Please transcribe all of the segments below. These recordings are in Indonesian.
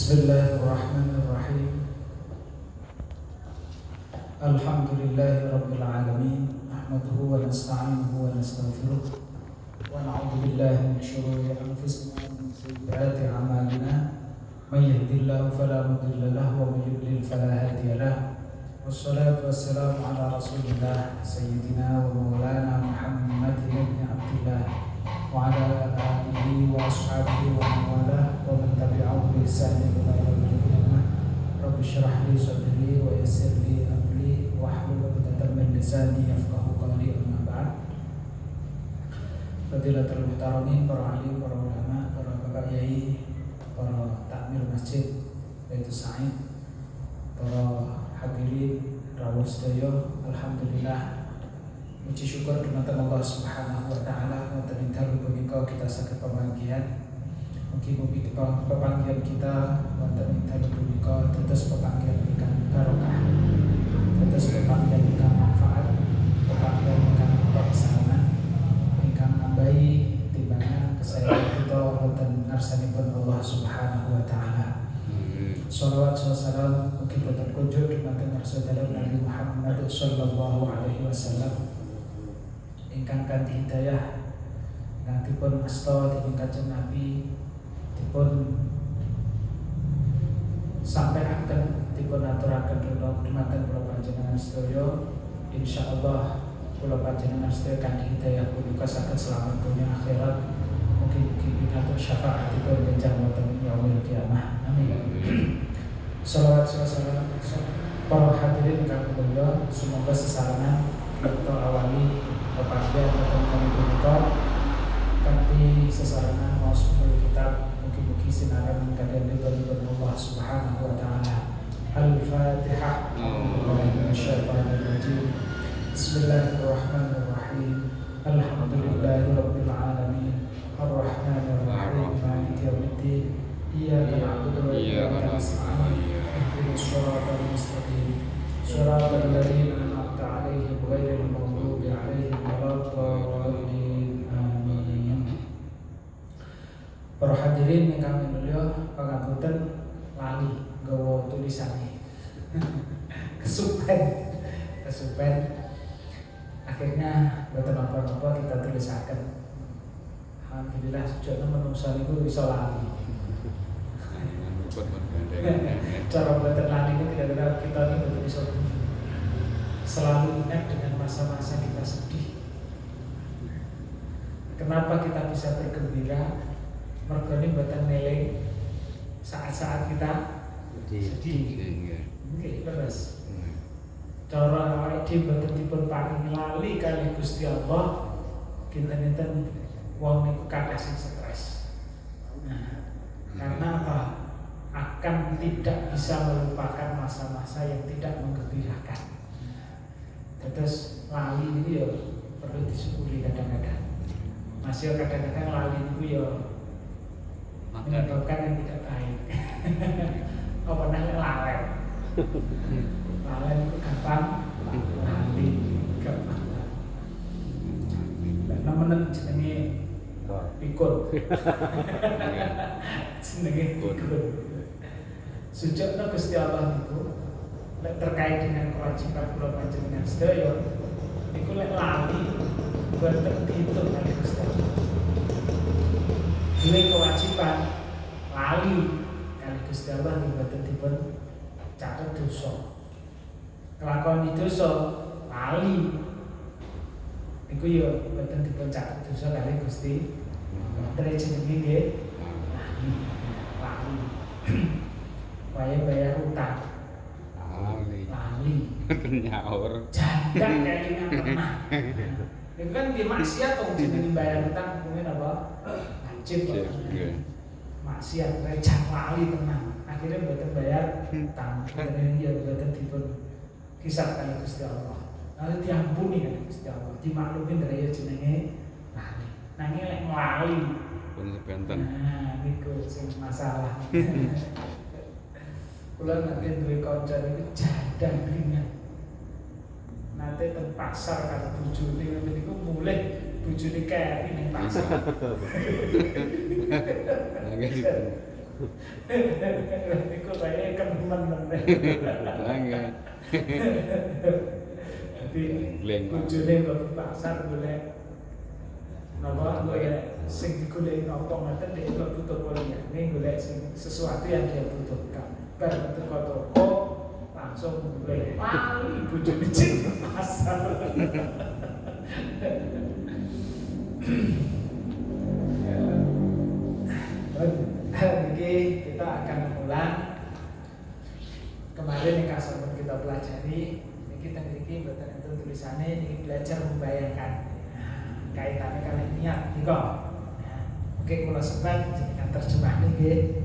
Bismillahirrahmanirrahim. Alhamdulillahirabbil alamin. Nahmaduhu wa nasta'inuhu wa nastaghfiruh. Wa na'udzu billahi min shururi anfusina wa min sayyiati a'malina. May yahdihillahu fala mudilla lahu wa may yudlil fala hadiya lahu. Wassalatu wassalamu ala Rasulillah sayyidina wa maulana Muhammadin ibn Abdillah wa ala alihi wa ashabihi wa man wala wa man tabi'ahum bi ihsanin ila yaumil qiyamah. Rabbi shrah li sadri wa yassir li amri wahlul 'uqdatam min lisani yafqahu qawli. Amma ba'd. Fadilatul muhtaramin, para alim, para ulama, para bapak yai, para takmir masjid yaitu Sa'id, para hadirin rawuh sedaya, alhamdulillah puji syukur dumateng Allah Subhanahu wa taala wonten ing dalu punika kita saged pepanggihan. Mugi-mugi pepanggihan kita wonten ing dalu punika dados pepanggihan ingkang barokah, dados pepanggihan ingkang manfaat, pepanggihan ingkang peksanan, ingkang nambahi timbangan kesehatan kita wonten ngarsanipun Allah Subhanahu wa taala. Shalawat wassalam mugi terkunjuk dumateng Rasulullah Nabi Muhammad sallallahu alaihi wasallam ingkang kanthi hidayah ingkang dipun asta dening Kanjeng Nabi, dipun sampaiaken, dipun aturaken dumateng kula panjenengan sedaya. Insyaallah kula panjenengan sedaya kanthi hidayah punika saged selamat dunya akhirat. Mugi-mugi pitados syafaatipun benjang wonten yaumil qiyamah. Amin. Shalawat wassalam para hadirin ingkang mulya, semoga sesarengan kita awali pepanggihan wonten kami punika kanthi sesarengan maos kitab. Mugi-mugi sinaran kaliyan dipun Allah Subhanahu wa taala. Al-Fatihah. Bismillahirrahmanirrahim. Alhamdulillahirabbil alamin. Ar-Rahmanir Rahim. Maliki yaumiddin. Iyyaka na'budu wa iyyaka nasta'in. Ihdinas siratal mustaqim. Shiratal ladzina an'amta 'alaihim ghairil maghdubi 'alaihim waladdallin. Amin. Para hadirin ingkang minulya, pangapunten lali nggawa tulisane. Kesupen. Akhirnya boten apa-apa kita tulisaken. Alhamdulillah sejauh menungsa niku iso lali. Cara boten lali itu kira-kira kita ini boten iso selalu ingat dengan masa-masa kita sedih. Kenapa kita bisa bergembira? Mergane boten neling saat-saat kita sedih. Nggih, terus. Cara awake dhewe boten dipun paringi lali kali Gusti Allah, kinten-kinten wong niku kathah sing stres. Nah, karena apa? Akan tidak bisa melupakan masa-masa yang tidak menggembirakan. Terus lali ini ya perlu disyukuri kadang-kadang. Masih kadang-kadang lali itu ya menyebabkan yang tidak baik. Apa namanya lalai? Lalai itu gampang, lali gampang. Nemen jenenge pikun. Jenenge pikun. Sujudna Gusti Allah niku terkait dengan kewajiban kula panjenengan sedaya niku lek lali boten diitung kali Gusti Allah. Duwe kewajiban lali kali Gusti Allah niku boten dipun catet dosa. Kelakon dosa lali niku ya boten dipun catet dosa kali Gusti. Terus jenenge nggih lali. Waya bayar utang lali nyaur jangan kelingan pernah. Itu kan di maksiat tuh jenenge bayar utang mungkin apa wajib maksiat jangan lali tenang. Akhirnya boten bayar utang. Kemudian dia boten dipun hisab kali Gusti Allah. Lalu diampuni kali Gusti Allah. Dimaklumin dari jenenge lali. Nanging lek lali pun sebenten. Nah, niku sing masalah. Kula nanti duwe kanca niku jadang ringan. Nanti teng pasar karo bojone ngoten niku mulih bojone keri ning pasar. Iku kaya kemen meneh. Nggih. Jadi bojone kok di pasar golek napa golek sing digoleki napa ngoten dhek kok butuh poliyane golek sing sesuatu yang dia butuhkan. Bar teko toko langsung golek wali bojone cek pasar. Niki kita akan mengulang kemarin yang kasar kita pelajari. Niki teng mriki mboten enten tulisane, niki belajar membayangkan kaitannya kalian niat niko. Oke, kula sebat jenengan terjemah niki.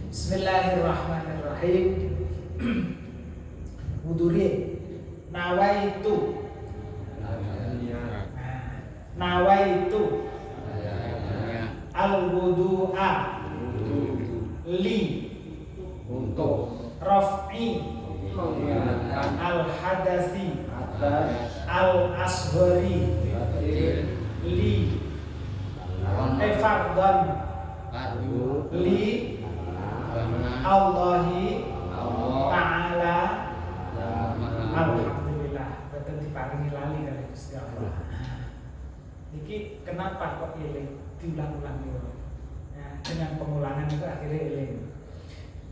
Bismillahirrahmanirrahim. Wuduri nawaitu al-wudu'a li untuk raf'i al-hadasi al-asghari li fardhan li Allahi ta'ala. Alhamdulillah boten diparingi lali kali Gusti Allah. Niki kenapa kok eling diulang-ulang yo. Nah, dengan pengulangan itu akhirnya eling.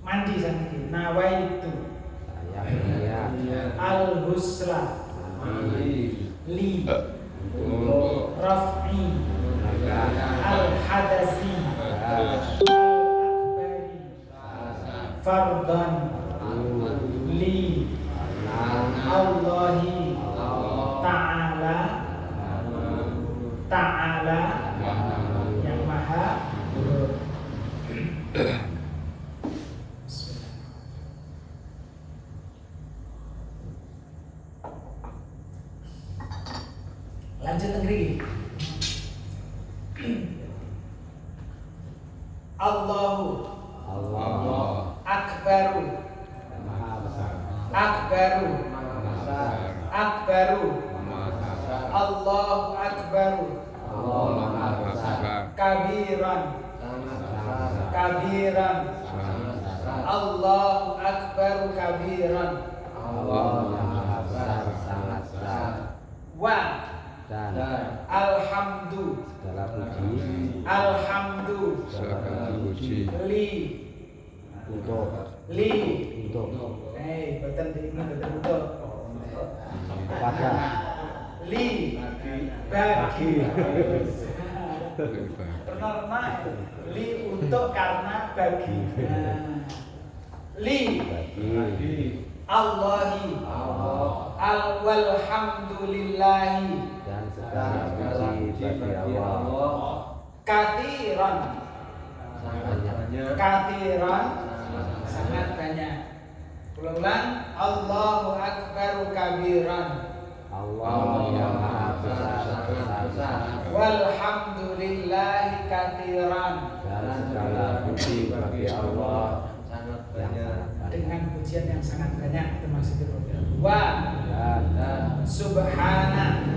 Mandi saniki nawaitu al-husla li raf'i al-hadasi al-akbari fardhan li Allahi ta'ala yang maha luhur. Lanjut negeri. Allahu akbaru Allahu akbaru kabiran Allahu akbaru kabiran wa alhamdu li betul ini betul pada li bagi pernah li untuk karena bagi li Allahi walhamdulillahi dan segala puji bagi Allah kathiran sangat banyak. Ulang Allahu akbaru kabiran Allah yang maha besar walhamdulillahi kathiran dan segala puji bagi Allah yang dengan pujian yang sangat banyak termasuk wa subhana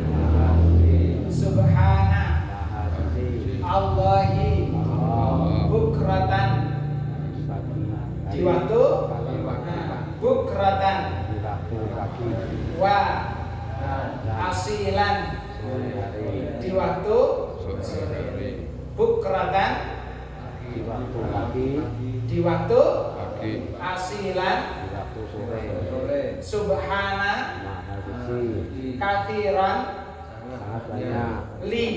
Allahi bukratan di waktu bukratan wa asilan di waktu bukratan di waktu asilan subhana kathiran li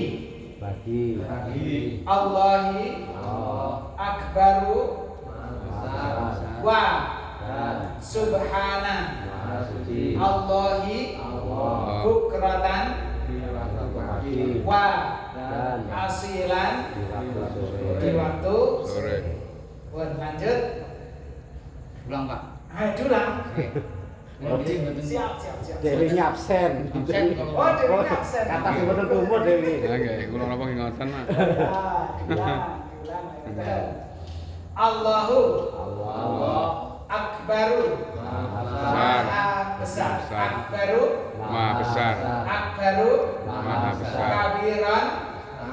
bagi Allahi akbaru wa subhana Allahi bukratan wa asilan di waktu sore. Lanjut. Ulang Pak. Ayo diulang. Siap. Dewi absen. Oh, Dewi absen. Kata betul tumbuh Dewi. Nggih, kula napa ngoten, Pak. Diulang. Allahu akbaru maha besar. Akbaru Maha besar. Akbaru Maha besar. kabiran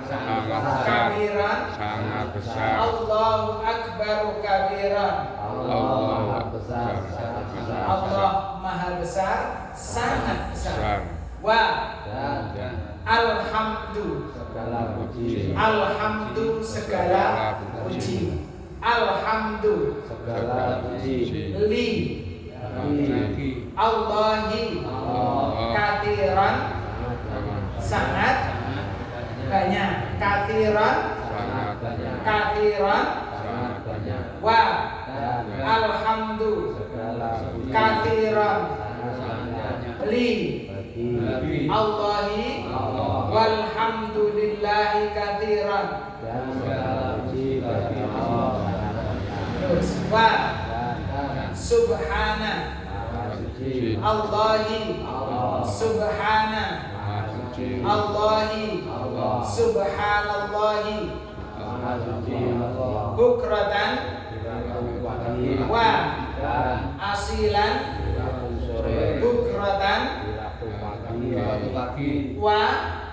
Sangat besar. kabiran Sangat besar. Allahu akbaru kabiran. Allah Maha besar, sangat besar. Allah Maha besar, sangat besar. Besar. Wa Dan alhamdu. segala puji, Alhamdu segala puji. Alhamdu segala puji li bagi Allahi Allah kathiran sangat banyak. Kathiran sangat banyak, kathiran sangat banyak. wa Dan alhamdu segala puji kathiran sangat banyak li bagi Allahi Allah walhamdulillahi kathiran. dan segala puji bagi Allah sangat banyak. Terus wa Dan subhana Maha suci Allahi Allah, subhana Maha suci. Allahi Allah, subhanallahi Maha suci Allah. bukratan Waktu pagi wa dan asilan waktu sore, bukratan waktu pagi wa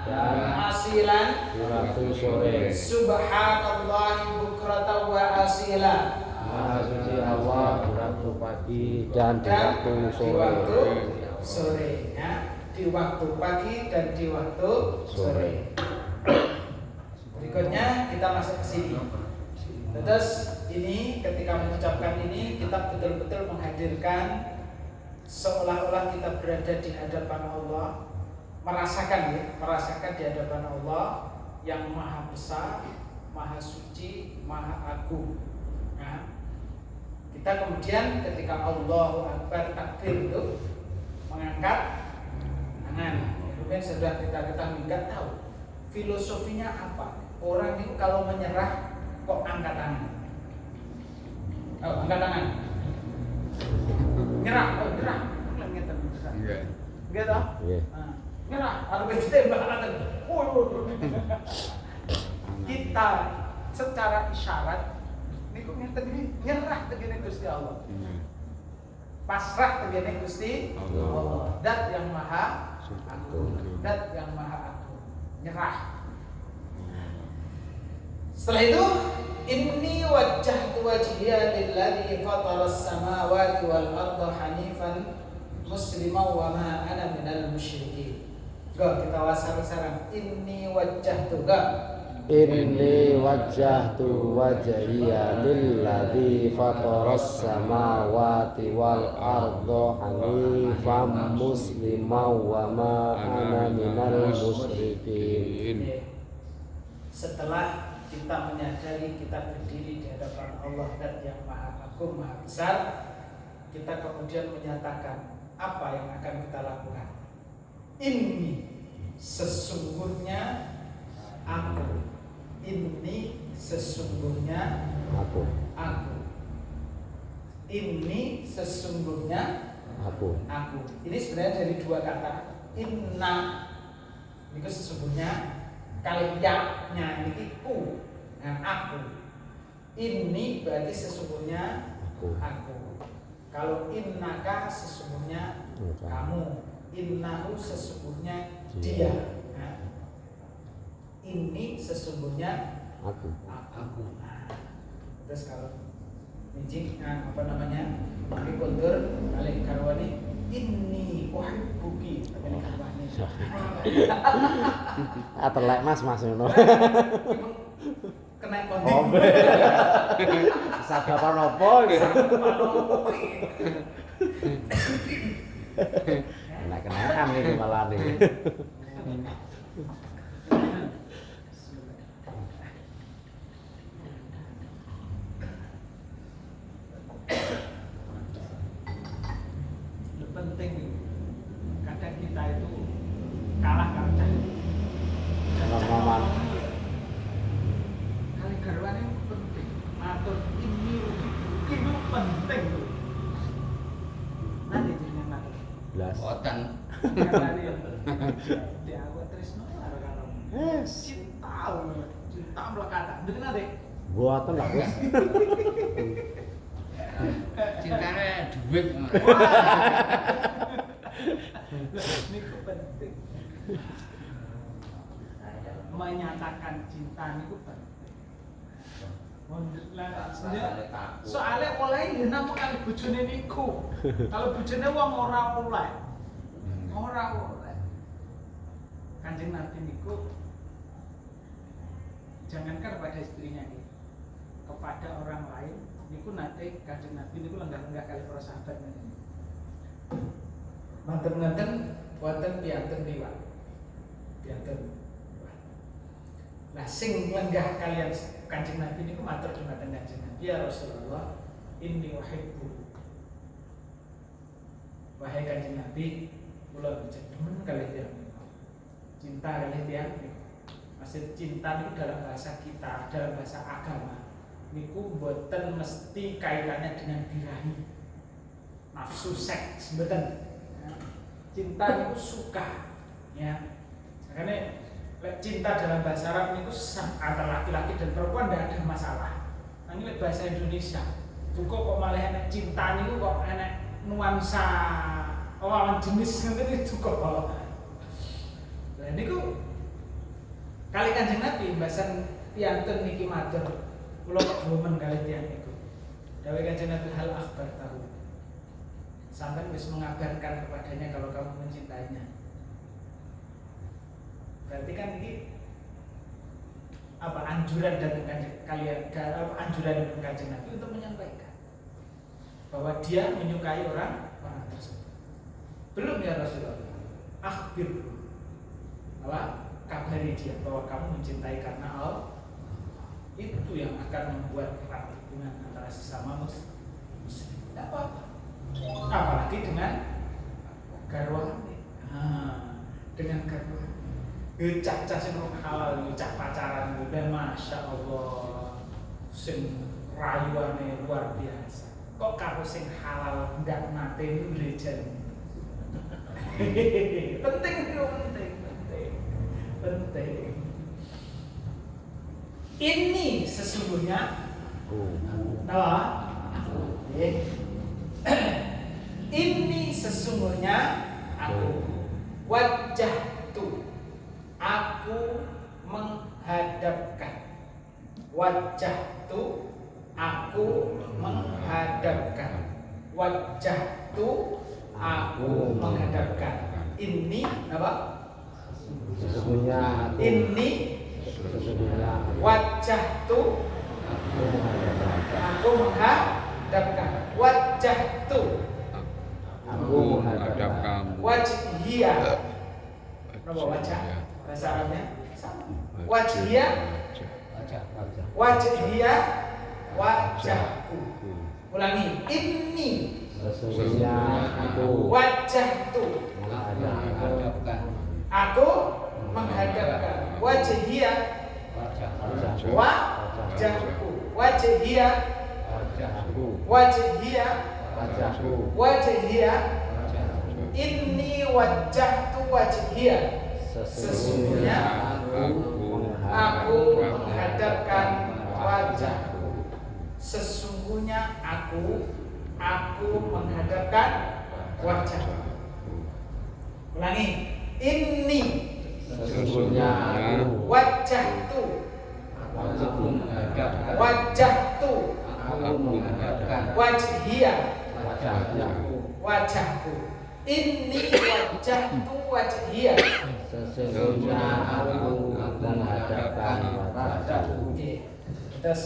dan asilan waktu sore. subhanallahi bukratan wa asila. Maha suci Allah waktu pagi dan di Dan waktu di sore. waktu sore ya. Di waktu pagi dan di waktu sore. Berikutnya kita masuk ke sini. Terus ini ketika mengucapkan ini kita betul-betul menghadirkan seolah-olah kita berada di hadapan Allah, merasakan di hadapan Allah yang maha besar, maha suci, maha agung. Nah, kita kemudian ketika Allahu Akbar takbir itu mengangkat tangan. Kemudian sudah kita nggak tahu filosofinya apa. Orang itu kalau menyerah kok angkat tangan. Oh, angkat tangan. Nyerah, nyerah. Enggak. Enggak toh? Iya. Nah, nyerah, harus ditembak. Kita secara isyarat niku ngeten iki nyerah tegene Gusti Allah. Pasrah tegene Gusti Allah. Dat yang maha agung. Dat yang maha agung. Nyerah. Setelah itu inni wajjahtu wajhiya lilladzi fataras samawati wal arda hanifan musliman wa ma ana minal musyrikin. Go kita wasar-saran inni wajjahtu ga Inni wajjahtu wajhiya lilladzi fataras samawati wal arda hanifan musliman wa ma ana minal musyrikin. Setelah kita menyadari kita berdiri di hadapan Allah dan yang maha agung, maha besar, kita kemudian menyatakan apa yang akan kita lakukan. Ini sesungguhnya aku. Ini sesungguhnya Aku, ini sesungguhnya aku. Ini sebenarnya dari dua kata. Inna itu sesungguhnya, kalimatnya ini ku, nah aku. Ini berarti sesungguhnya aku. Kalau innaka sesungguhnya kamu, innahu sesungguhnya dia. Ini sesungguhnya Aku. Nah, terus kalau mijik, apa namanya, pakai kontur kali karwani ini uhibbuki tapi karwani Telek mas ngono. kena kontur Sagapan apa gitu. Kena-kenaan iki malah nih. penting. Kadang kita itu kalah cah. Ngomong Kali garwan itu penting. Matur ini itu penting. Nanti jenengan matur. Blas. Otan. Kali di aku tresno karo Yes. cinta melekatan. Betul nanti. Buatan lah Gus. Cintanya duit. Ini penting. Menyatakan cinta itu penting. Soalnya oleh ya namung kali bojone niku. Kalau bojone wong ora oleh. Ora oleh. Kanjeng Nabi niku jangankan kepada istrinya nih, kepada orang lain niku nate Kanjeng Nabi niku lenggah-lenggah kali para sahabat niku. Manten-manten wonten piyanten liwat. Piyanten. Nah sing lenggah kalian Kanjeng Nabi niku matur dumateng Kanjeng Nabi, ya Rasulullah, inni uhibbu. Wahai Kanjeng Nabi, kula demen kalih tiyang niku. Cinta kalih tiyang niku. Maksud cinta itu dalam bahasa kita, dalam bahasa agama niku mboten mesti kaitannya dengan birahi nafsu seks, mboten. Cinta itu suka ya. Makanya cinta dalam bahasa Arab niku antara laki-laki dan perempuan tidak ada masalah. Nah ini bahasa Indonesia duka kok malah enak cinta niku kok enak nuansa lawan jenis ngene itu kok. Lah niku kali Kanjeng Nabi mbasan piyanten niki matur kula kok demen kalih tiyang niku. Dawuh Kanjeng Nabi hal akhbar tahu. Sampai wis mengabarkan kepadanya kalau kamu mencintainya. Berarti kan ini apa anjuran dari kalian, anjuran dari Kanjeng Nabi untuk menyampaikan bahwa dia menyukai orang tersebut. Belum ya Rasulullah. Akhbir. Apa? Kabari dia bahwa kamu mencintai karena Allah. Itu yang akan membuat erat hubungan antara sesama muslim. Tidak apa-apa. Apalagi dengan garwa. Dengan garwa. Cak-cak sing halal, cak pacaran udah masya Allah, sing rayuane luar biasa. Kok kamu sing halal nggak nate gereja? Penting itu penting. Ini sesungguhnya ini sesungguhnya aku wajah tu aku menghadapkan wajah tu aku menghadapkan wajah tu aku menghadapkan ini apa? Sesungguhnya Ini wajah tu aku menghadapkan wajah tu aku menghadapkan wajhia. Apa wajah? Bahasa Arabnya sama. Wajhia wajhia wajahku. Ulangi. Ini sesungguhnya aku wajah tu menghadapkan aku menghadapkan wajhia wajahku wajhia wajhia wajhia inni wajjahtu wajhia sesungguhnya aku menghadapkan wajahku sesungguhnya aku menghadapkan wajahku. Ulangi. Ini sesungguhnya aku wajahtu wajahtu wajhia wajahku ini wajahtu wajhia sesungguhnya aku menghadapkan wajahku. Kita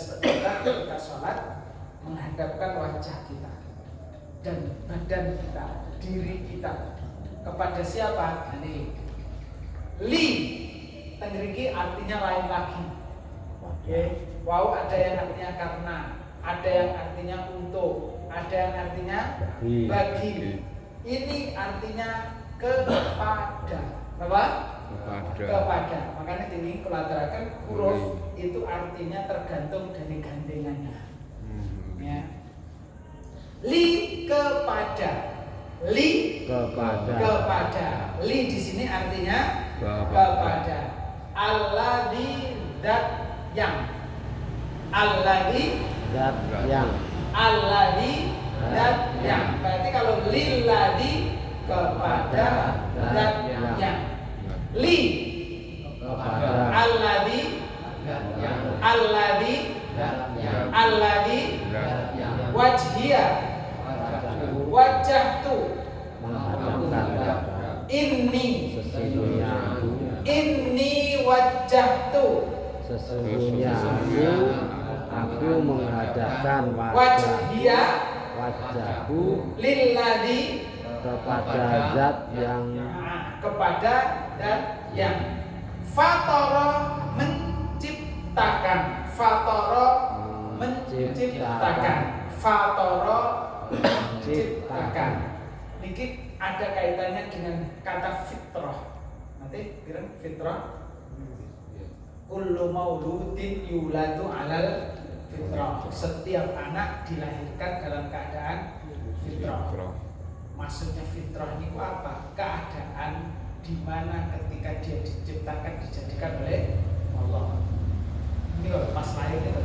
sholat menghadapkan wajah kita dan badan kita, diri kita kepada siapa? Ini li tengriki artinya lain lagi. Wow, ada yang artinya karena, ada yang artinya untuk, ada yang artinya bagi. Ini artinya kepada. Apa? Kepada. Makanya ini kulaterakan huruf itu artinya tergantung dari gandengannya. Ya. Li kepada. Li kepada. Li di sini artinya kepada. Alladzi zat yang. Alladzi zat yang. Alladzi zat yang. Berarti kalau lilladzi kepada zat yang. Li kepada. Alladzi alladzi wajhiya wajjahtu menghadapkan inni sesungguhnya wajjahtu sesungguhnya aku menghadapkan wajhiya wajahku lilladzi kepada zat yang kepada dan yang fatara menciptakan niki ada kaitannya dengan kata fitrah. Nanti kira fitrah kullu mauludin yuladu alal fitrah. Setiap anak dilahirkan dalam keadaan fitrah. Maksudnya fitrah itu apa? Keadaan di mana ketika dia diciptakan dijadikan oleh Allah. Ini loh pas lahir itu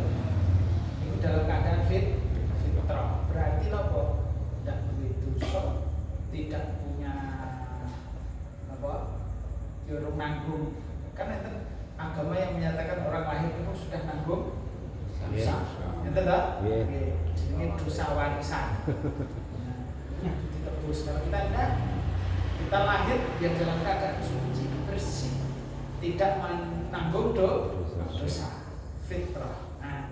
dalam keadaan fitrah. Berarti apa? Tidak begitu tidak punya apa? Jurung nanggung. Karena itu agama yang menyatakan orang lahir itu sudah nanggung dosa. Itu tak? Ini dosa warisan. Ditebus. Kalau kita tidak, kita lahir yang dalam keadaan suci, bersih, tidak menanggung dosa. Fitrah. Nah,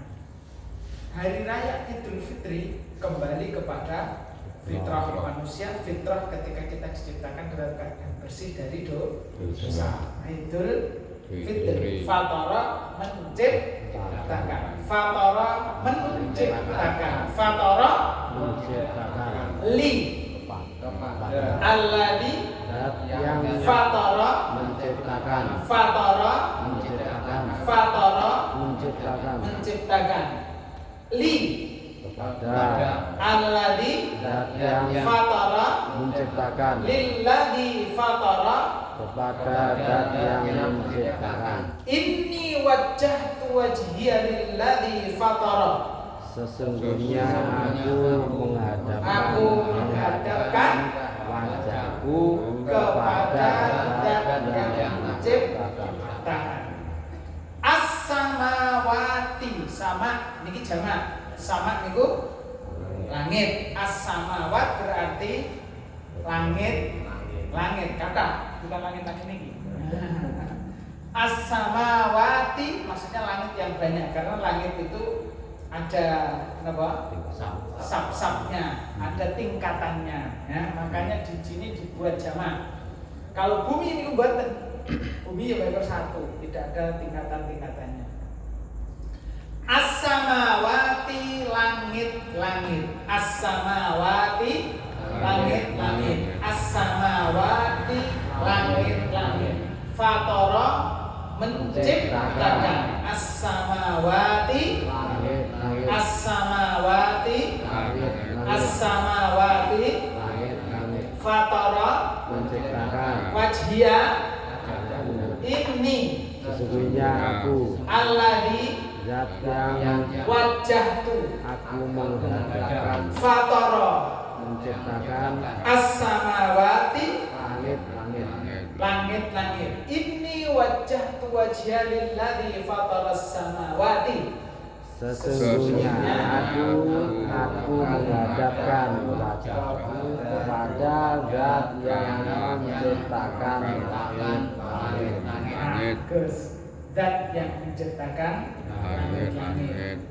hari raya Idul Fitri kembali kepada fitrah manusia. Fitrah ketika kita diciptakan dalam keadaan bersih dari dosa. Idul Fitri. Fatara menciptakan. Fatara menciptakan. Fatara li alladzi yang fatara menciptakan li kepada alladzi yang fatara menciptakan lilladzi fatara kepada zat yang menciptakan. inni wajjahtu wajhiya lilladzi fatara. Sesungguhnya aku menghadapkan wajahku kepada zat yang menciptakan. As-samawati, sama niki jamak. Sama niku langit. As-samawat berarti langit kata, bukan langit lagi niki. As-samawati maksudnya langit yang banyak, karena langit itu ada apa? Sab-sabnya, ada tingkatannya, ya. Makanya di sini dibuat jamak. Kalau bumi ini buatan, bumi ya baru satu, tidak ada tingkatan-tingkatannya. As-samawati langit-langit, as-samawati langit-langit, as-samawati langit-langit. Fatara menciptakan, as-samawati as-samawati as-samawati fatara menciptakan wajhiya ini sesungguhnya aku alladzi zat yang wajjahtu aku menghadapkan fatara menciptakan as-samawati langit-langit ini wajjahtu wajhiya lilladzi fatara as-samawati. sesungguhnya aku menghadapkan wajahku kepada zat yang menciptakan langit-langit. Zat yang menciptakan langit-langit.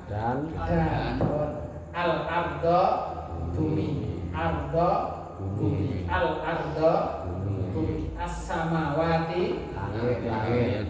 Dan al-ardo bumi. Ardo bumi. Al-ardo bumi. As-samawati langit-langit.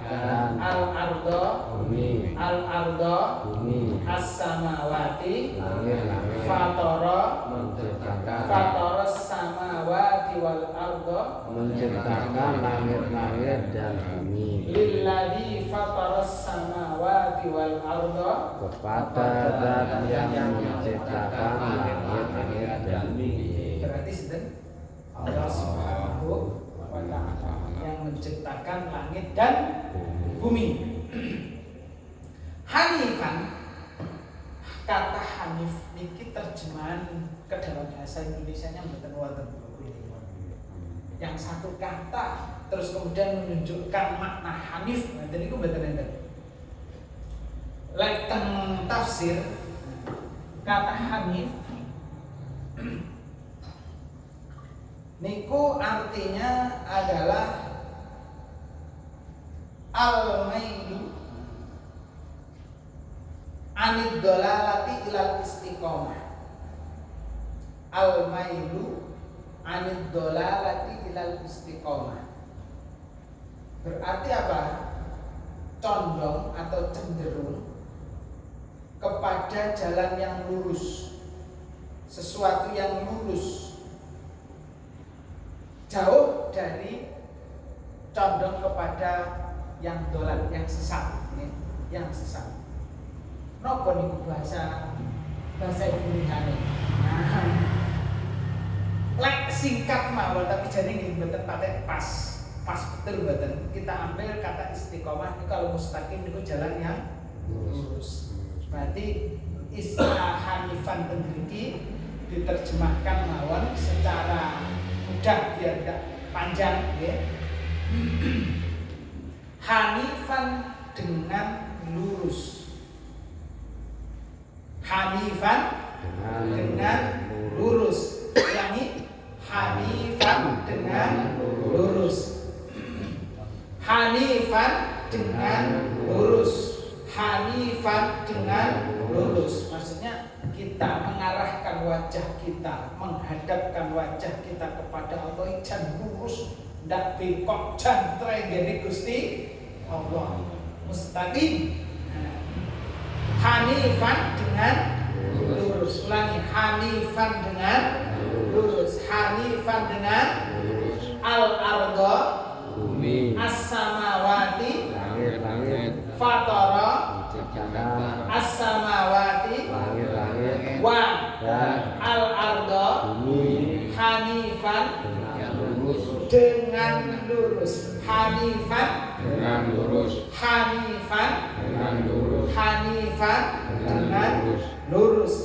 Dan al-ardo bumi. Al-ardo bumi. as-samawati langit-langit. fatara menciptakan samawati wal ardo menciptakan langit-langit dan bumi. lilladzi fatara samawati wal ardo kepada zat yang menciptakan langit-langit dan bumi. berarti sedang Allah Subhanahu wa ta'ala yang menciptakan langit dan bumi. Hanifan, kata Hanif niki terjemahan ke dalam bahasa Indonesianya mboten wonten. Yang satu kata terus kemudian menunjukkan makna Hanif, ngoten niku mboten enten. Lek teng tafsir kata hanif niku artinya adalah al-mailu anid dolalati ilal istiqomah. Al-mailu anid dolalati ilal istiqomah berarti apa? Condong atau cenderung kepada jalan yang lurus, sesuatu yang lurus, jauh dari condong kepada yang dolal, yang sesat, yang sesat. Nopo niku bahasa Indonesia. Nah, lek singkat mawon tapi jadi nggih mboten patek pas betul mboten. Kita ambil kata istiqomah ini kalau mustaqim niku jalan yang lurus. Berarti istilah hanifan tengriki diterjemahkan mawon secara mudah biar tidak panjang ya. Hanifan dengan lurus. Hanifan dengan lurus. Ulangi, hanifan dengan lurus. Hanifan dengan lurus. Hanifan dengan lurus. Maksudnya kita mengarahkan wajah kita, menghadapkan wajah kita kepada Allah jan lurus, ndak bengkok jan trengene Gusti Allah. Mustaqim. Hanifan dengan lurus. Ulangi, hanifan dengan lurus. Hanifan dengan al-ardo bumi, as-samawati langit, fatara menciptakan as-samawati langit, wa dan al-ardo bumi hanifan dengan lurus, dengan lurus. Hanifan dengan lurus, hanifan dengan lurus, hanifan dengan lurus.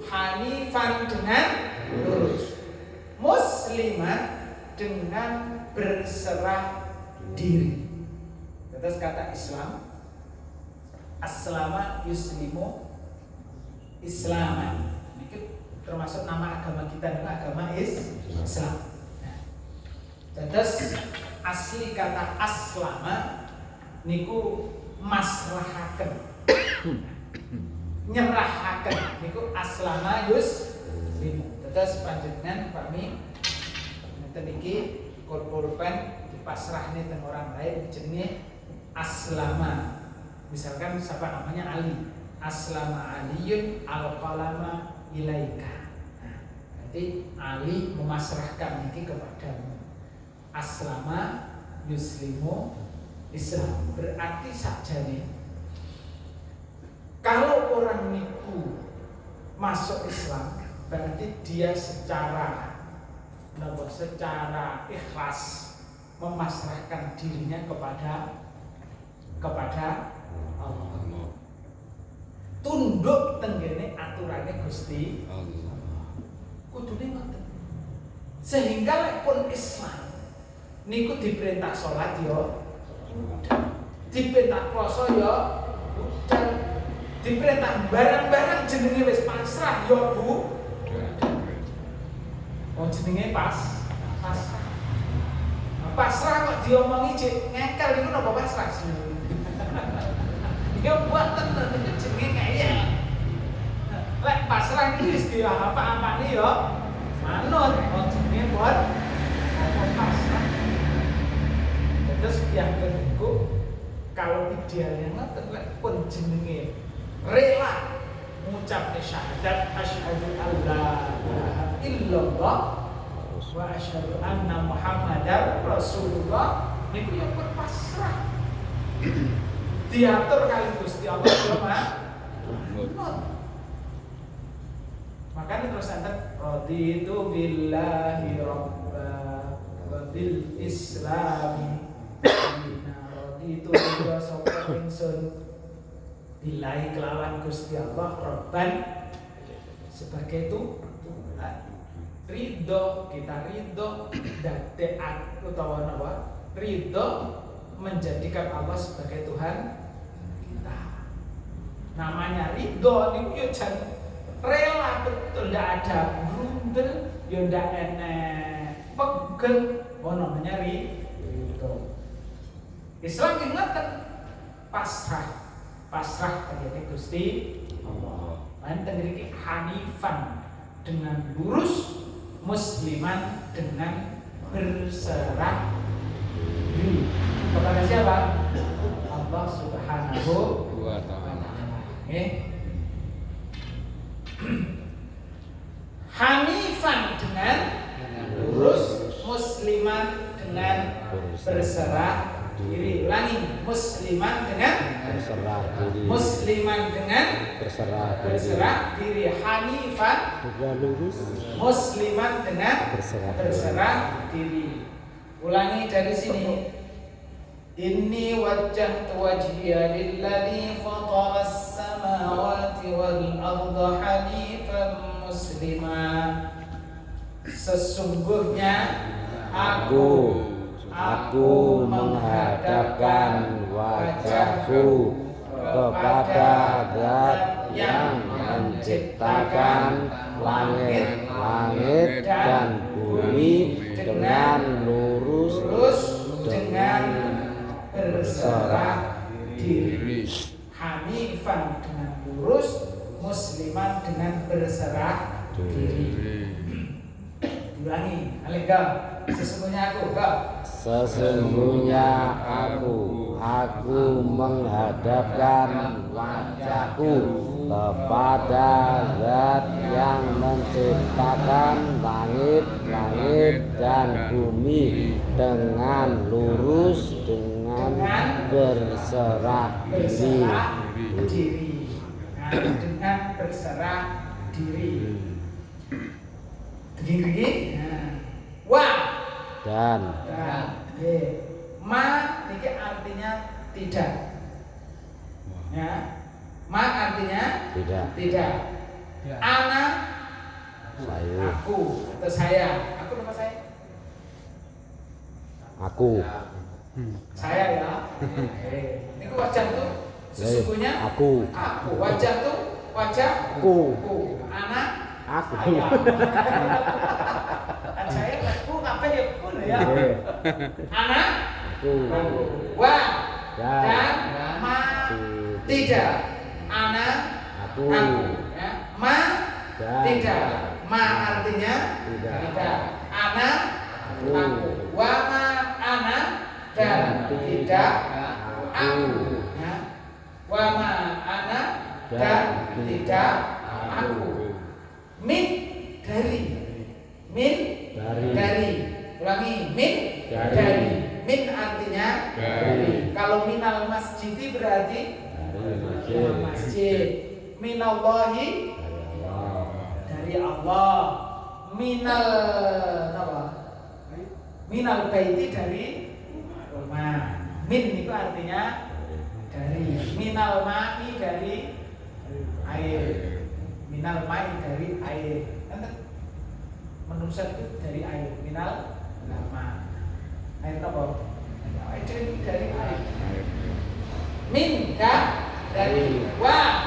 Hanifan dengan lurus. Musliman dengan berserah diri. Terus kata Islam, aslama yuslimu islaman. Ini termasuk nama agama kita, nama agama Islam. Terus asli kata aslama niku maslahaken, nyerahaken niku aslama yuslimu. Terus panjenengan kami ngeten iki pulpen dipasrahne teng orang lain jenenge aslama. Misalkan siapa namanya Ali, aslama aliyun al-qalama ilaika. Nah, berarti Ali memasrahkan ini kepadamu. Aslama yuslimu Islam berarti sakjane kalau orang niku masuk Islam berarti dia secara ikhlas memasrahkan dirinya kepada Allah. Tunduk tenggene aturane Gusti Allah. Kudune ngoten. Sehingga lek pun Islam niku diperintah sholat yo udah, diperintah puasa yo udah, diperintah barang-barang jenenge wis pasrah yo Bu. Oh jenenge pasrah. Pasrah kok diomongi cek ngengkel niku napa pasrah sih? Ya buatan niku jenenge ngeyel. Lek pasrah iki istilah apa-apane yo manut, oh jenenge buat apa pasrah. Terus yang kedua, kalau idealnya ngoten lek pun jenenge rela ngucap syahadat asyhadu alla ilaha illallah wa asyhadu anna muhammadar rasulullah niku yang berpasrah. Diatur kali Gusti Allah yo manut. Makanya terus enten raditu billahi rabba wa bil islami itu juga sapa ingsun billahi kelawan Gusti Allah Rabban sebagai Tuhan. Ridho, kita ridho dadean utawa napa? Ridho menjadikan Allah sebagai Tuhan kita. Namanya ridho niku yo jan rela betul, ndak ada grundel, yo ndak enek pegel. Oh namanya ridho. Islam ki ngoten, pasrah kaliyan Gusti Allah. Enten mriki hanifan dengan lurus, musliman dengan berserah diri kepada siapa? Allah Subhanahu Wa ta'ala. Hanifan dengan lurus, musliman dengan berserah diri. Ulangi, musliman dengan berserah diri, musliman dengan berserah diri. Hanifan juga lurus, musliman dengan berserah diri. Ulangi dari sini. Inni wajjahtu wajhiya lilladzi fataras samawati wal arda hanifan muslima. Sesungguhnya aku menghadapkan wajahku kepada Zat yang menciptakan langit dan bumi dengan lurus, dengan berserah diri. Hanifan dengan lurus, musliman dengan berserah diri. Diulangi, alega. Sesungguhnya aku menghadapkan wajahku kepada Zat yang menciptakan langit dan bumi dengan lurus, dengan berserah diri. Dengan berserah diri. Wa dan ma ini artinya tidak. Ya. Ma artinya tidak. Ana aku atau saya. Aku nama saya. Aku. Saya ya. Ini wajah tuh sesungguhnya aku. Wajah tuh wajahku. Anak aku. Saya aku ngapain ya pun ya. Anak aku. Wa dan ma tidak. Anak aku. Ya. Ma tidak. Ma artinya tidak. Anak aku. Wa ma anak dan tidak aku. Ya. Wa ma anak dan tidak aku. Min dari. Ulangi, min dari. Min artinya dari. Kalau minal masjidi berarti masjid. Minallahi dari Allah. Minal baiti dari rumah. Min itu artinya dari. Minal ma'i dari air. Minal ma'i dari air. Manusia itu dari air. Minal ma. Air apa? Air dari air. Min dari. Wa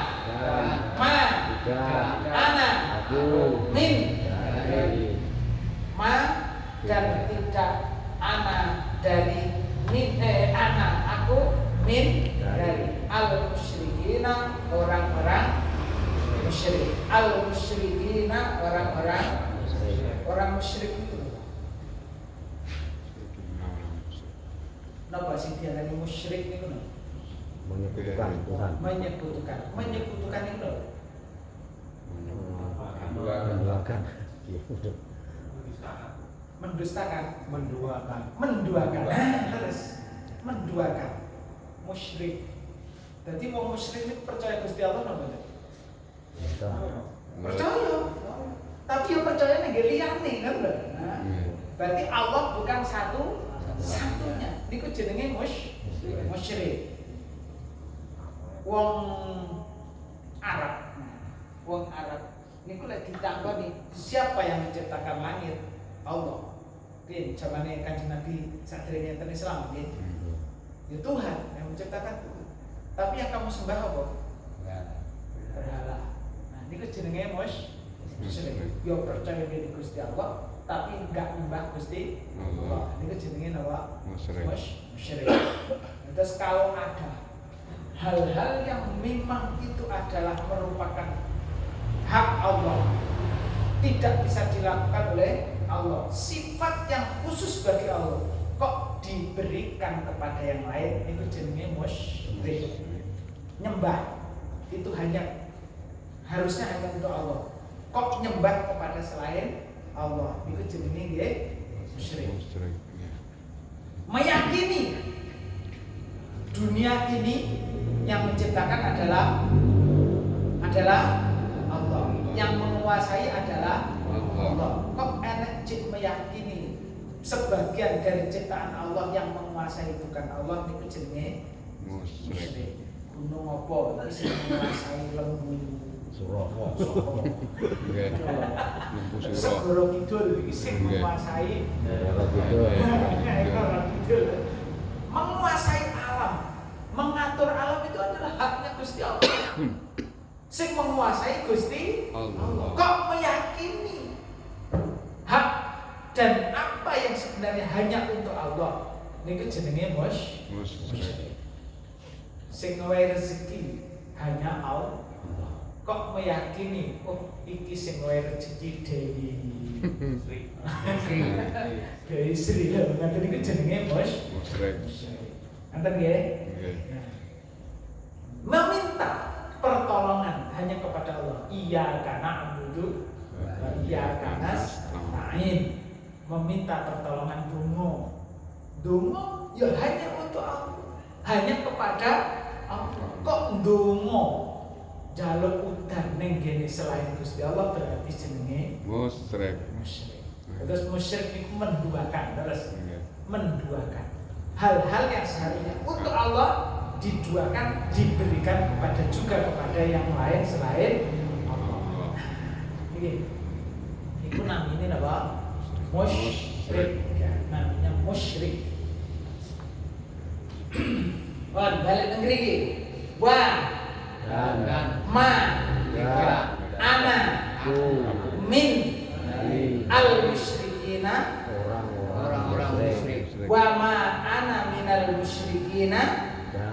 ma ana min dari. Ma dan tidak ana dari. Min ana aku min dari. Al musyrikina orang-orang musyrik. Al musyrikina orang-orang musyrik itu. Napa sing diarani musyrik niku? Menyekutukan Tuhan. Menyekutukan itu. Menduakan. Terus menduakan. Musyrik. Jadi wong musyrik itu percaya Gusti Allah napa? Percaya. Tapi yang percaya nih liyane kan lho. Berarti Allah bukan satunya. Niku jenenge musyrik. Wong Arab niku lek ditangkoni siapa yang menciptakan langit? Allah. Nggih, zamane Kanjeng Nabi sadurunge enten Islam nggih. Ya Tuhan yang menciptakan Tuhan. Tapi yang kamu sembah apa? berhala. Nah, niku jenenge musyrik. Yo percaya diri Gusti Allah, tapi enggak nyembah Gusti Allah. Niku jenenge napa? Musyrik. Terus kalau ada hal-hal yang memang itu adalah merupakan hak Allah, tidak bisa dilakukan oleh Allah, sifat yang khusus bagi Allah, kok diberikan kepada yang lain, itu jenenge musyrik. Nyembah itu harusnya hanya untuk Allah, kok nyembah kepada selain Allah, itu jenenge musyrik. Meyakini dunia ini yang menciptakan adalah Allah, yang menguasai adalah Allah. Kok enak cik meyakini sebagian dari ciptaan Allah yang menguasai bukan Allah, itu jenenge musyrik. Gunung apa iki sing menguasai lembu Suro. Segoro Kidul iki sing menguasai Kidul. Menguasai alam, mengatur alam itu adalah haknya Gusti Allah. Sing menguasai Gusti Allah. Kok meyakini hak dan apa yang sebenarnya hanya untuk Allah, niku jenenge musyrik. Sing gawe rezeki hanya Allah. Kok meyakini iki sing gawe rezeki Dewi Sri lho, ngoten niku jenenge musyrik. Ngoten nggih? Meminta pertolongan hanya kepada Allah. Iyyaka na'budu wa iyyaka nasta'in. Meminta pertolongan donga ya hanya untuk Allah, hanya kepada Allah. Kok ndonga jaluk udan ning kene selain Gusti Allah, berarti jenenge musyrik. Terus musyrik itu menduakan, menduakan hal-hal yang seharusnya untuk Allah diduakan, diberikan kepada yang lain selain Allah. Ini namanya apa? Musyrik. Namanya musyrik. Wan balik negeri iki. Ma ana min al-musyrikina orang-orang musyrik. Wa ma ana minal musyrikina,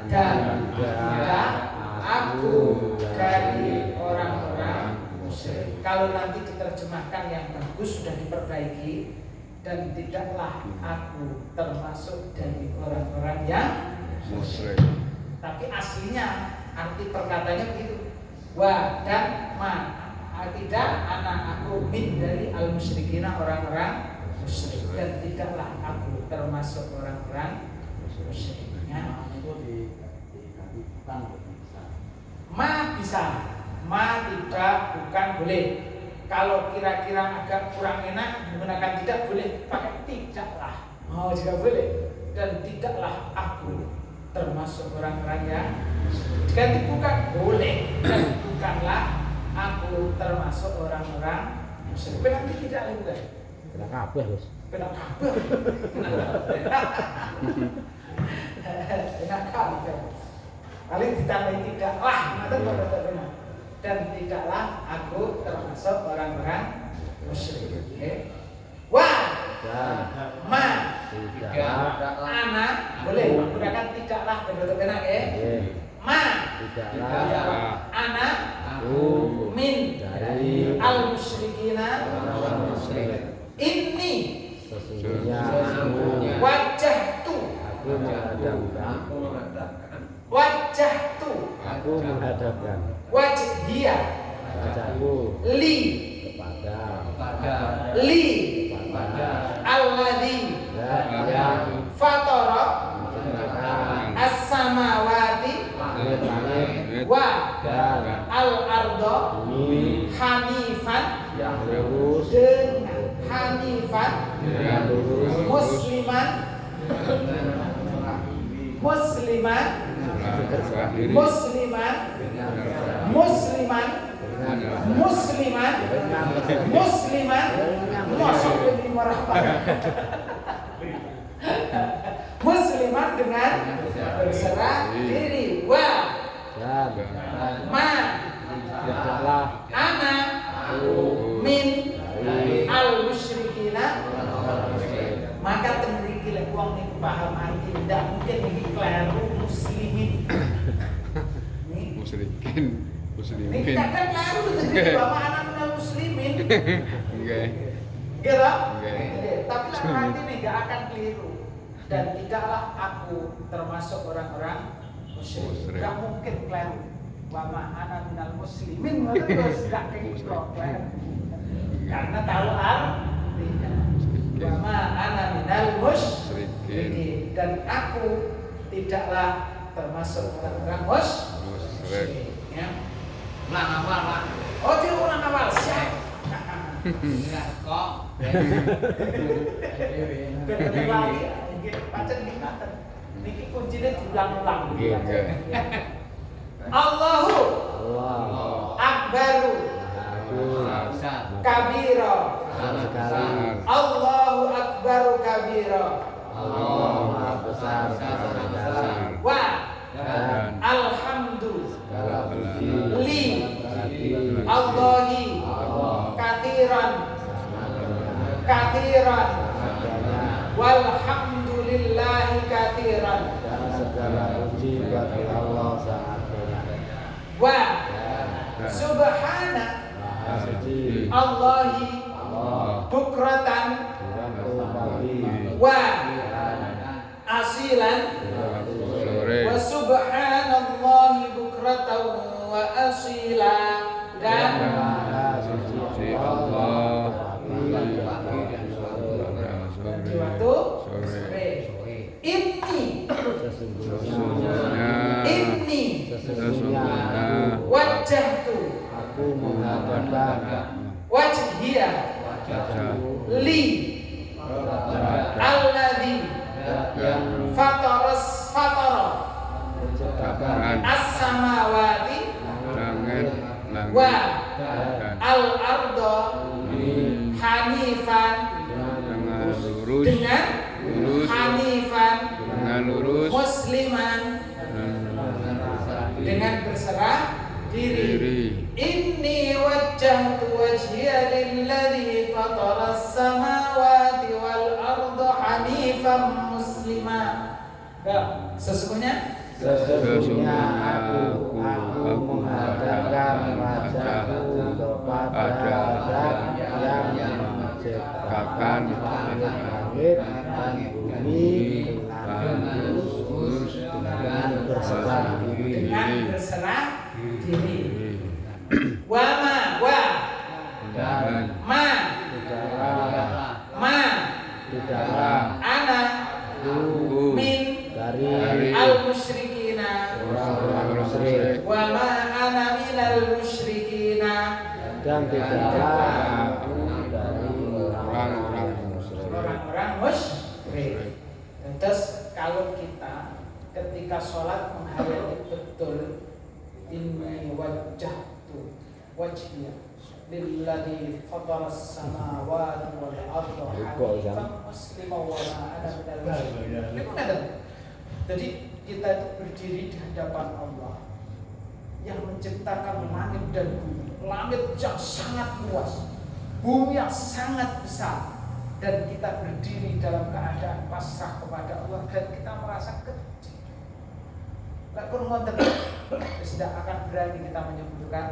dan tidak aku dari orang-orang musyrik. Kalau nanti diterjemahkan yang bagus sudah diperbaiki, dan tidaklah aku termasuk dari orang-orang yang musyrik. Tapi aslinya arti perkataannya begitu. Wa dan ma, tidak anak aku min dari al-musyrikina orang-orang musyrik, dan tidaklah aku termasuk orang-orang musyriknya. Ma bisa, ma tidak, bukan boleh. Kalau kira-kira agak kurang enak menggunakan tidak, boleh pakai tidaklah. Oh, tidak boleh. Dan tidaklah aku termasuk orang-orang yang diganti bukan, boleh. Dan bukanlah aku termasuk orang-orang musyrik. Berarti tidak bukan. Kena kabeh, Bos. Kena kabeh. Kena kabeh. Paling ditambahin tidaklah, benar. Dan tidaklah aku termasuk orang-orang musyrik. Wah, ma, ana, boleh menggunakan tidaklah benar ya. Ma, tidaklah, ana, min dari al musyrikina, ini sesungguhnya wajah tu, wajah tu, aku menghadapkan wajah dia, wajahku li, kepada li, alladzi yang fatara menciptakan as-samawati langit-langit wa dan al-arda bumi hanifan, yang lurus dengan hanifan, dengan lurus musliman, musliman, sendiri musliman, musliman, musliman, musliman, masuk ke marah musliman dengan berserah diri. Wa dan ma Muslimin. Ini kadang keliru jadi wa ma ana minal muslimin. Nggih. Gitu? Nggih. Tapi lah ini nggak akan keliru. Dan tidaklah aku termasuk orang-orang musyrik. Nggak mungkin keliru. Wa ma ana minal muslimin terus nggak keliru. Karena tahu artinya. Wa ma ana minal musyrikin. Dan aku tidaklah termasuk orang-orang musyrik. Ya. Ulang awal, Pak. Oh, dia ulang awal. Siap. Enggak kok. Bener lagi, pancen nikmatan. Niki kuncinya diulang-ulang. Nggih. Allahu Allah Akbaru Besar. Kabira. sekali. Allahu Akbaru Kabira. Allah besar sekali. Wa Dan alhamdu segala puji li bagi Allahi Allah kathiran selamanya kathiran adanya walhamdulillahi kathiran dan segala puji bagi Allah sangat banyak. wa Dan subhana Maha suci Allahi Allah bukratan waktu pagi wa dan asilan waktu Sore. wa subhanallahi bukratan wa asila dan Maha suci Suci Allah Allah. pagi dan sore. di waktu Sore. sore. Inni Sesungguhnya Inni aku wajjahtu aku menghadapkan wajhiya wajahku li kepada alladzi yang fatara menciptakan as-samawati Langit, wa dan al-arda ini hanifan dengan lurus, dengan hanifan dengan lurus, musliman dengan berserah diri. diri. Inni wajjahtu wajhiya lilladzi fatara as-samawati wal arda hanifan muslima. Sesungguhnya aku menghadapkan wajahku kepada Zat yang menciptakan langit dan bumi dengan lurus dengan berserah diri. dengan berserah diri. Wa ma wa Dan ma tidaklah ana aku min dari al-musyrikina orang-orang musyrik wa ma ana minal musyrikina dan tidaklah aku dari orang-orang musyrik. orang-orang musyrik. Terus kalau kita ketika sholat menghayati betul inni wajjahtu wajhiya lilladzi fataras samawati wal arda hanifan musliman wa ma ana minal musyrikin. Itu kan? Jadi kita itu berdiri di hadapan Allah yang menciptakan langit dan bumi. Langit yang sangat luas, bumi yang sangat besar, dan kita berdiri dalam keadaan pasrah kepada Allah dan kita merasa kecil. Lah kun wonten tidak akan berani kita menyebutkan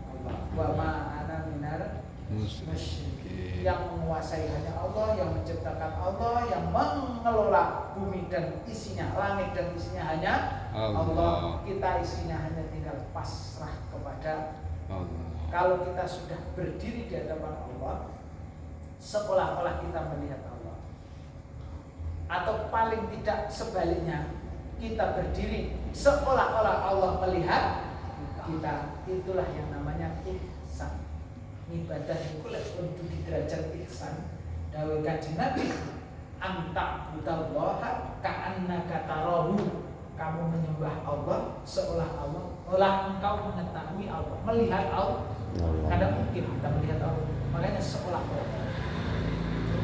Allah. Wa ma ana minar musyrikin. Yang menguasai hanya Allah, yang menciptakan Allah, yang mengelola bumi dan isinya, langit dan isinya hanya Allah. Kita isinya hanya tinggal pasrah kepada Allah. Kalau kita sudah berdiri di hadapan Allah, seolah-olah kita melihat Allah. Atau paling tidak sebaliknya, kita berdiri seolah-olah Allah melihat kita. Itulah yang namanya ihsan. Ibadah itu untuk di derajat ihsan. Dawuh Kanjeng Nabi, anta budallaha ka'annaka tarahu. Kamu menyembah Allah seolah engkau mengetahui Allah, melihat Allah. Kadang mungkin kita melihat Allah, makanya seolah-olah.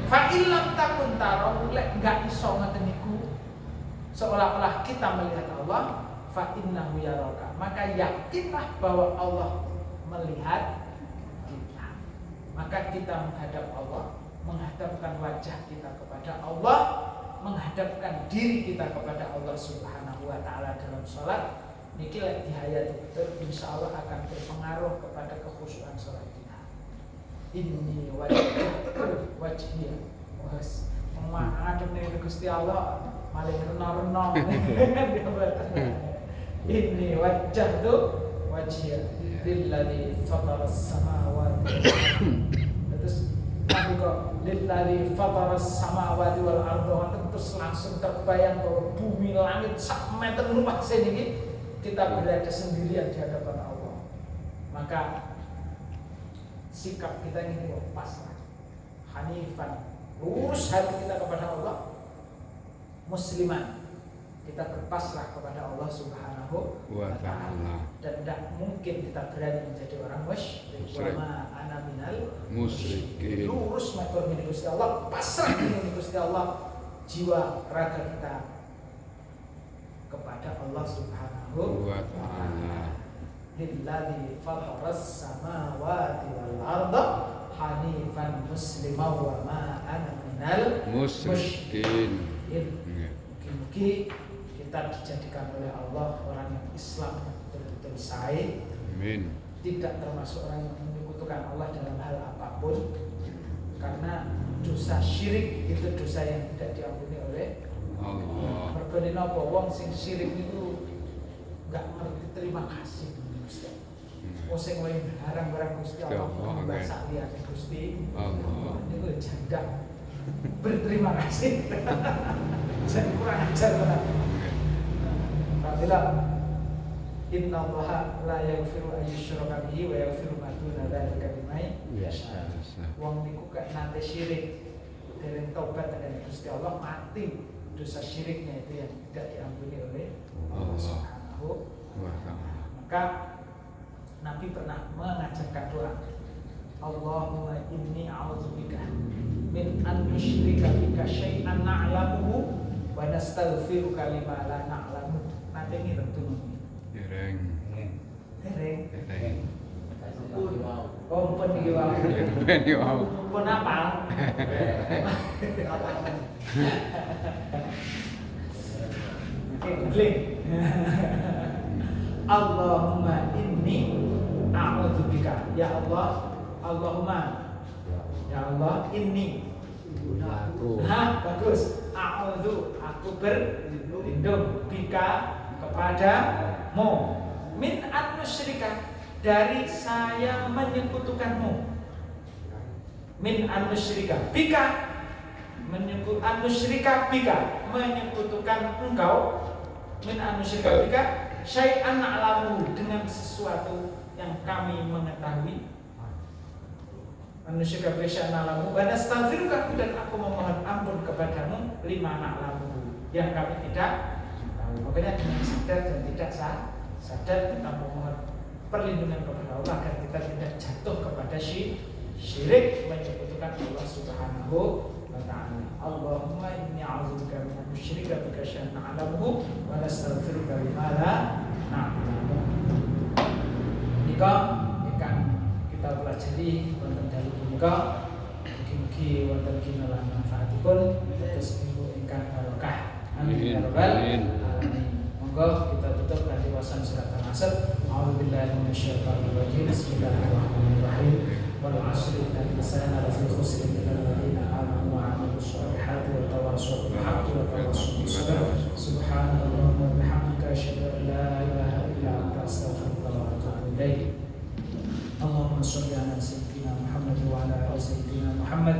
Fa illam takun tarahu, lek enggak iso ngoten niku, seolah-olah kita melihat Allah, fa innahu yaraka. Maka yakinlah bahwa Allah melihat kita. Maka kita menghadap Allah, menghadapkan wajah kita kepada Allah, menghadapkan diri kita kepada Allah Subhanahu wa taala dalam salat, Niki lek dihayati betul insya Allah akan berpengaruh kepada kekhusyuan sholat kita. Inni wajhiya was mengadep ning Gusti Allah maling rena-rena. Inni wajjahtu wajhiya lilladzi fatara as-samawati. Terus tapi kok lilladzi fatara as-samawati wal arda terus langsung terbayang bahwa bumi langit sak meter luas ini kita berada sendirian di hadapan Allah. Maka sikap kita ini pasrah, hanifan, lurus hati kita kepada Allah, musliman, kita berpasrah kepada Allah Subhanahu wa Ta'ala, dan tidak mungkin kita berani menjadi orang musyrik. Wa ma ana minal musyrikin. Lurus matur milik Gusti Allah, pasrah milik Gusti Allah, jiwa raga kita kepada Allah Subhanahu wa Ta'ala. Lilladzi fataras samawati wal arda hanifan musliman wa ma ana minal musyrikin. Mungkin kita dijadikan oleh Allah orang yang Islam betul-betul sahih. Amin. Tidak termasuk orang yang menyekutukan Allah dalam hal apapun, karena dosa syirik itu dosa yang tidak diampuni oleh Allah. Mergane napa wong sing syirik niku enggak ngerti terima kasih Gusti. Wong sing wae barang-barang Gusti Allah mbah sak liyane Gusti Allah niku janda berterima kasih. Jadi kurang ajar banget. Bila inna Allah la yaghfiru an yushraka bihi wa yaghfiru ma duna dzalika liman yasha. Wong niku gak nate syirik, dereng tobat dengan Gusti Allah mati dosa syiriknya itu yang tidak diampuni oleh Allah Subhanahu wa Ta'ala. Maka Nabi pernah mengajarkan doa, Allahumma inni a'udzubika min an nusyrika bika syai'an na'lamuhu wa nastaghfiruka lima la na'lamu. Nanti ini tentu Dereng. Oh, pun iki wae. Pun apa? Klik. Allahumma inni a'udzubika. Ya Allah, Allahumma. Ya Allah, inni. Bagus. A'udzu, aku berlindung bika kepadamu min an-nusyrika, dari saya menyekutukanmu. Min an-nusyrika bika, an-nusyrika bika, menyekutukan engkau. Min an-nusyrika bika syai'an na'lamu, dengan sesuatu yang kami mengetahui. An-nusyrika bika syai'an na'lamu wa nastaghfiruka, dan aku memohon ampun kepadamu lima na'lamu, yang kami tidak tahu. Makanya dengan sadar dan tidak sadar kita memohon perlindungan kepada Allah agar kita tidak jatuh kepada syirik, menyekutukan Allah Subhanahu wa Ta'ala. Allahumma inni a'udzubika min asyrika bika syai'an na'lamuhu wa nastaghfiruka lima la na'lamu. Nika ingkang kita pelajari wonten dalu punika, mugi-mugi wonten kinalahan manfaatipun terus ibu ingkang barokah. Amin ya rabbal alamin. Monggo kita tutup kanthi wacan surat Al-Asr. A'udzubillahi minasyaitonir rajim. Bismillahirrahmanirrahim. Wal 'ashri innal insana lafi khusr illa alladziina aamanu wa 'amilus shalihati wa tawassaw bil haqqi wa tawassaw bis sabr. Subhanallah wa bihamdika asyhadu an la ilaha illa anta astaghfiruka wa atubu ilaik. Allahumma shalli ala sayyidina Muhammad wa ala ali sayyidina Muhammad.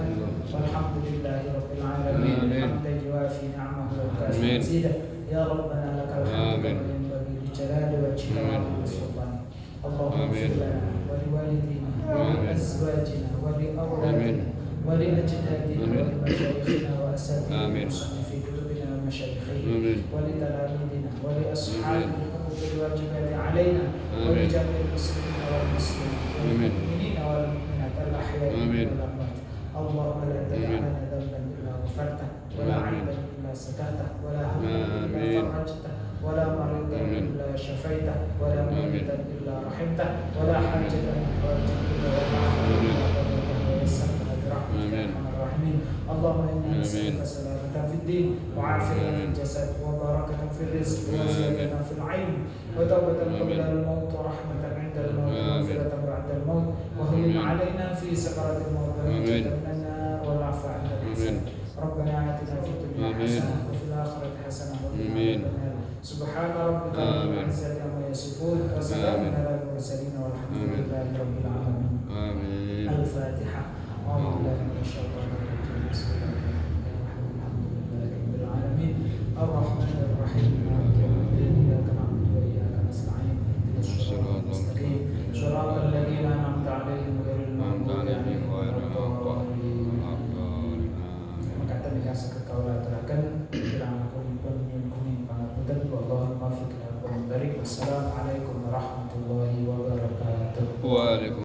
Walhamdulillahi rabbil alamin. Hamdan yuwafi ni'amahu wa yukafi mazidah. Ya Rabbana lakal hamdu wa yanbaghi li jalali wajhika wa sultanik. Allahumma ighfir lana wa liwalidina wa li azwajina wa li awladina wa li ajdadina wa li mashayikhina wa asatidina fi kutubina wa mashayikhina wa li talamidina wa li ashabina wa li wajibati alaina wa li jami'il muslimina wal muslimat wal mu'minina wal mu'minat al ahya'i wal amwat. Allahumma la tad'a lana dhanban illa ghafartahu wa la 'ayban illa satatahu wa la hamman illa farajtahu wa la maridan illa shafaitahu wa la maridan illa rahimtahu wa la hajatan illa qadaytaha wa برحمتك يا ارحم الراحمين. اللهم انا نسالك سلامة في الدين وعافية في الجسد وبركة في الرزق وزيادة في العلم وتوبة قبل الموت ورحمة عند الموت ومغفرة بعد الموت وهون علينا في سكرات الموت ونجد من النار والعفو عند الحساب ربنا آتنا في الدنيا حسنة وفي الآخرة حسنة وقنا عذاب النار سبحان ربك رب العزة عما يصفون وسلام على المرسلين والحمد لله رب العالمين. آمين. الفاتحة. أعوذ بالله من الشيطان الرجيم بسم الله الرحمن الرحيم الحمد لله رب العالمين الرحمن الرحيم مالك يوم الدين إياك نعبد وإياك نستعين اهدنا الصراط المستقيم صراط الذين أنعمت عليهم غير المغضوب عليهم ولا الضالين. Maka kami kasih kekaulah terakan kirana pun kuning pangapunten wallahu muwaffiq ila aqwamit thoriq. Wassalamualaikum warahmatullahi wabarakatuh. Waalaikumsalam.